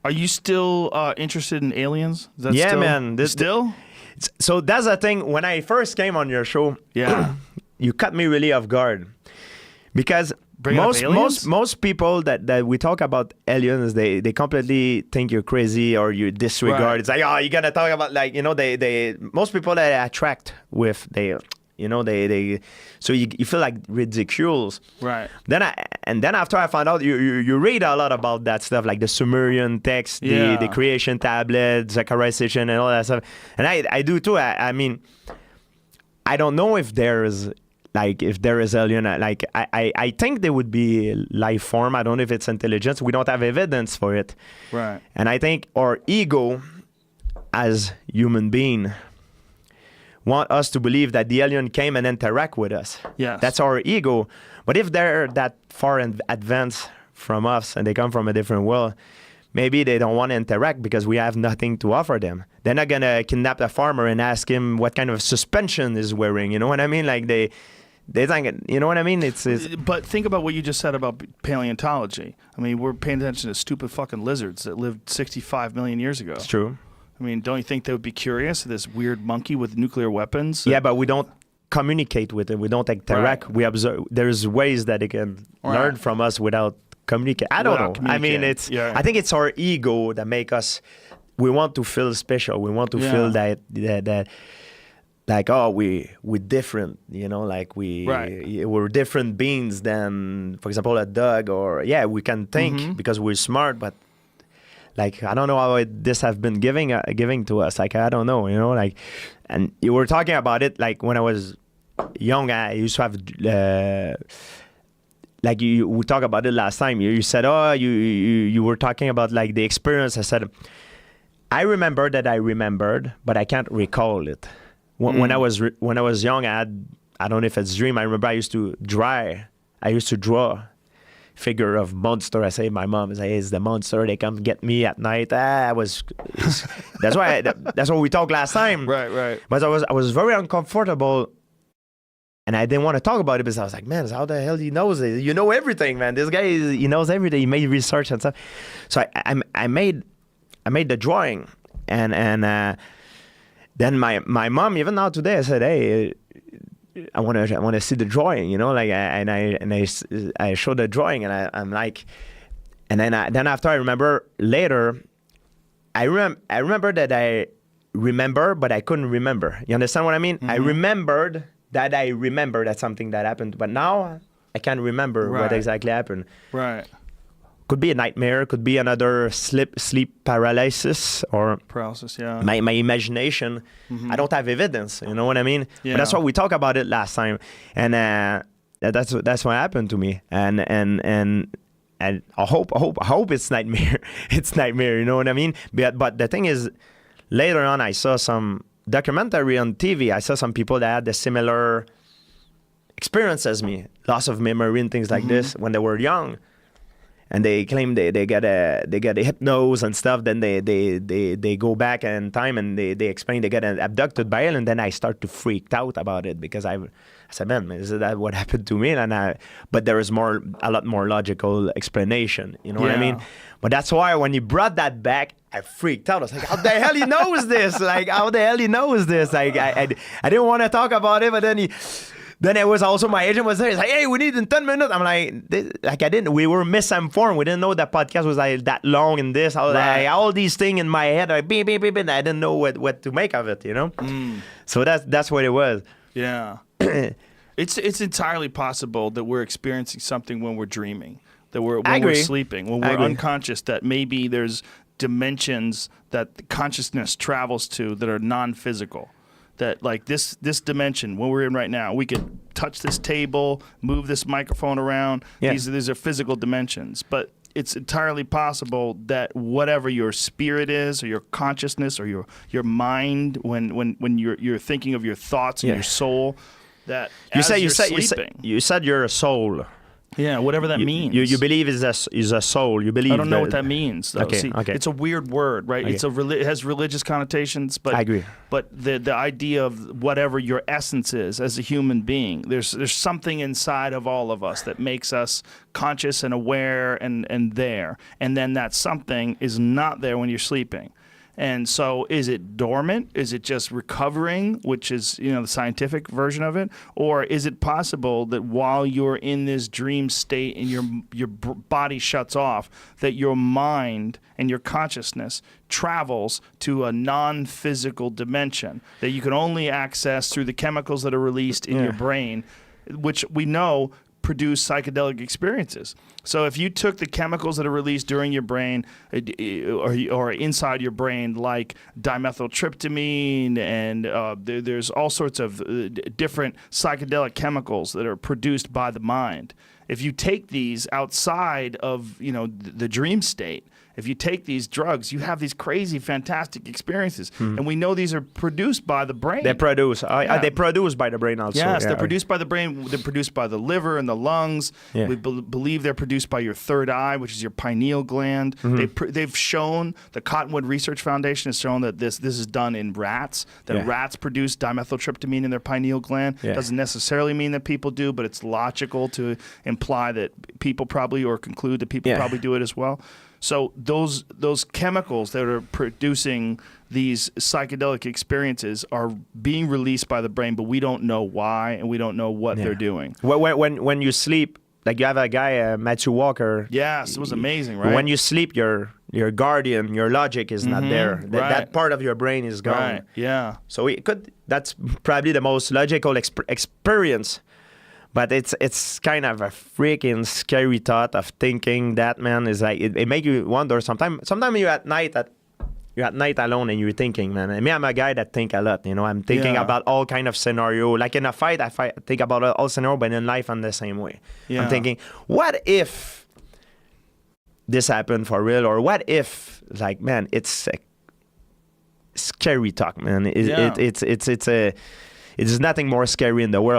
Are you still interested in aliens? Is that Yeah, still, man. Still? So that's the thing. When I first came on your show, Yeah. you cut me really off guard because most people that we talk about aliens, they completely think you're crazy or you disregard. Right. It's like, oh, you gotta talk about like, you know, they most people that I attract with, they so you feel like ridiculous. Right. Then after I found out, you read a lot about that stuff, like the Sumerian text, the creation tablet, Zechariahization, and all that stuff. And I do too. I mean, I don't know if there is alien. Like I think there would be life form. I don't know if it's intelligence. We don't have evidence for it. Right. And I think our ego, as human being, want us to believe that the alien came and interact with us. Yes. That's our ego. But if they're that far in advance from us and they come from a different world, maybe they don't want to interact because we have nothing to offer them. They're not going to kidnap a farmer and ask him what kind of suspension he's wearing. You know what I mean? Like they think, you know what I mean? It's But think about what you just said about paleontology. I mean, we're paying attention to stupid fucking lizards that lived 65 million years ago. It's true. I mean, don't you think they would be curious? This weird monkey with nuclear weapons? Yeah, but we don't communicate with it. We don't interact. Right. We observe. There's ways that they can learn from us without communicating. I don't know. I mean, it's. Yeah. I think it's our ego that make us. We want to feel special. We want to feel that like, oh, we're different. You know, like we're different beings than, for example, a dog. Or we can think because we're smart, but. Like, I don't know how this have been giving to us. Like, I don't know, you know, like, and you were talking about it, like, when I was young, I used to have, like, we talked about it last time. You said, oh, you were talking about, like, the experience. I said, I remember that I remembered, but I can't recall it. When I was young, I don't know if it's a dream. I remember I used to draw figure of monster. I say my mom is like, it's the monster. They come get me at night. That's why that's what we talked last time. Right. But I was very uncomfortable, and I didn't want to talk about it because I was like, man, how the hell he knows it? You know everything, man. This guy he knows everything. He made research and stuff. So I made the drawing, and then my mom, even now today, I said, hey, I want to see the drawing, you know, like, I showed the drawing, and I'm like, and then after I remember later, I remember that I remember, but I couldn't remember. You understand what I mean? I remembered that something that happened, but now I can't remember what exactly happened. Right. Could be a nightmare, could be another sleep paralysis or paralysis. Yeah. My imagination. I don't have evidence. You know what I mean? Yeah. But that's what we talked about it last time, and that's what happened to me. And I hope it's nightmare. It's nightmare. You know what I mean? But the thing is, later on, I saw some documentary on TV. I saw some people that had the similar experience as me, loss of memory and things like this when they were young. And they claim they get a hypnose and stuff. Then they go back in time and they explain they get abducted by alien. Then I start to freak out about it because I said, man, is that what happened to me? But there is a lot more logical explanation. You know what I mean? But that's why when he brought that back, I freaked out. I was like, how the hell he knows this? Like, how the hell he knows this? Like, I didn't want to talk about it, but then it was also my agent was there. He's like, hey, we need in 10 minutes. I'm like, we were misinformed. We didn't know that podcast was like that long and this. I was like, all these things in my head, like, beep, beep, beep, and I didn't know what to make of it, you know? So that's what it was. Yeah. It's entirely possible that we're experiencing something when we're dreaming, that when we're sleeping, when we're unconscious, that maybe there's dimensions that the consciousness travels to that are non-physical. That like this dimension, what we're in right now, we could touch this table, move this microphone around. Yeah. These are physical dimensions. But it's entirely possible that whatever your spirit is, or your consciousness, or your mind, when you're thinking of your thoughts and your soul, that you said you're a soul. Yeah, whatever that means. You believe is a soul. You believe. I don't know what that means, though. Okay, See, okay. it's a weird word, right? Okay. It has religious connotations, but I agree. But the idea of whatever your essence is as a human being, there's something inside of all of us that makes us conscious and aware and there, and then that something is not there when you're sleeping. And so is it dormant? Is it just recovering, which is, the scientific version of it? Or is it possible that while you're in this dream state and your body shuts off, that your mind and your consciousness travels to a non-physical dimension that you can only access through the chemicals that are released in your brain, which we know produce psychedelic experiences. So if you took the chemicals that are released during your brain or inside your brain, like dimethyltryptamine, and there's all sorts of different psychedelic chemicals that are produced by the mind. If you take these outside of the dream state, if you take these drugs, you have these crazy, fantastic experiences, and we know these are produced by the brain. They produce. They produce by the brain also. Yes, they're produced by the brain. They're produced by the liver and the lungs. Yeah. We believe they're produced by your third eye, which is your pineal gland. They've shown, the Cottonwood Research Foundation has shown that this is done in rats, that rats produce dimethyltryptamine in their pineal gland. Yeah. Doesn't necessarily mean that people do, but it's logical to imply that people probably, or conclude that people probably do it as well. So those chemicals that are producing these psychedelic experiences are being released by the brain, but we don't know why, and we don't know what they're doing. When you sleep, like you have a guy, Matthew Walker. Yes, it was amazing, right? When you sleep, your guardian, your logic is not there. That part of your brain is gone. Right. Yeah. So that's probably the most logical experience. But it's kind of a freaking scary thought of thinking that, man, is like it makes you wonder. Sometimes you're at night alone and you're thinking, man. And me, I'm a guy that think a lot. I'm thinking about all kind of scenario. Like in a fight, I think about all scenario, but in life, I'm the same way. Yeah. I'm thinking, what if this happened for real, or what if, like, man, it's a scary talk, man. It's nothing more scary in the world.